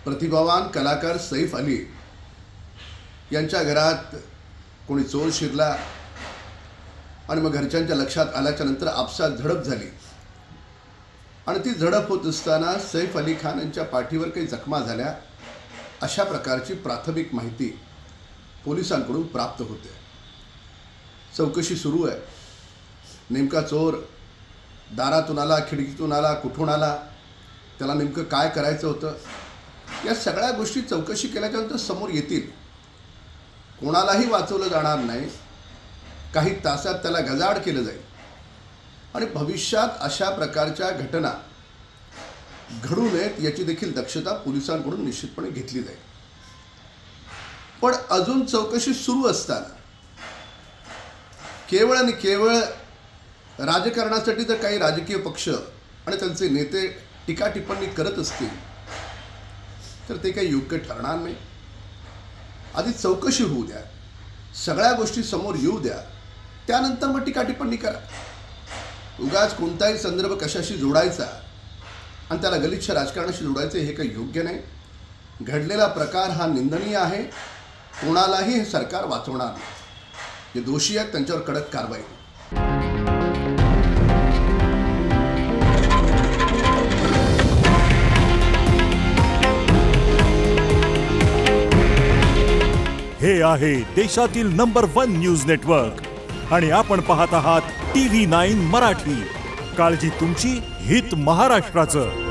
प्रतिभावान कलाकार सैफ अली यांच्या घरात कोणी चोर शिरला आणि मग घरच्यांच्या लक्षात आल्याच्या नंतर आपसात झडप झाली आणि ती झडप होत असताना सैफ अली खान यांच्या पाठीवर काही जखमा झाल्या अशा प्रकारची प्राथमिक माहिती पोलिसांकडून प्राप्त होते। चौकशी सुरू आहे। नेमका चोर दारातून आला, खिडकीतून आला, कुठून आला, त्याला नेमकं काय करायचं होतं, या सगळ्या गोष्टी चौकशी केल्याच्यानंतर समोर येतील। कोणालाही वाचवलं जाणार नाही। काही तासात त्याला गजाआड केलं जाईल आणि भविष्यात अशा प्रकारच्या घटना घडू नयेत याची देखील दक्षता पोलिसांकडून निश्चितपणे घेतली जाईल। पण अजून चौकशी सुरू असताना केवळ आणि केवळ राजकारणासाठी जर काही राजकीय पक्ष आणि त्यांचे नेते टीका टिप्पणी करत असतील तर ते काही योग्य ठरणार नाही। आधी चौकशी होऊ द्या, सगळ्या गोष्टी समोर येऊ द्या, त्यानंतर मग टीका टिप्पणी करा। उगाच कोणताही संदर्भ कशाशी जोडायचा आणि त्याला गलिच्छ राजकारणाशी जोडायचे हे काही योग्य नाही। घडलेला प्रकार हा निंदनीय आहे। कोणालाही हे सरकार वाचवणार नाही। जे दोषी आहेत त्यांच्यावर कडक कारवाई। हे आहे देशातील नंबर 1 न्यूज नेटवर्क आणि आपण पाहत आहात TV9 मराठी। काळजी तुमची, हित महाराष्ट्राचं।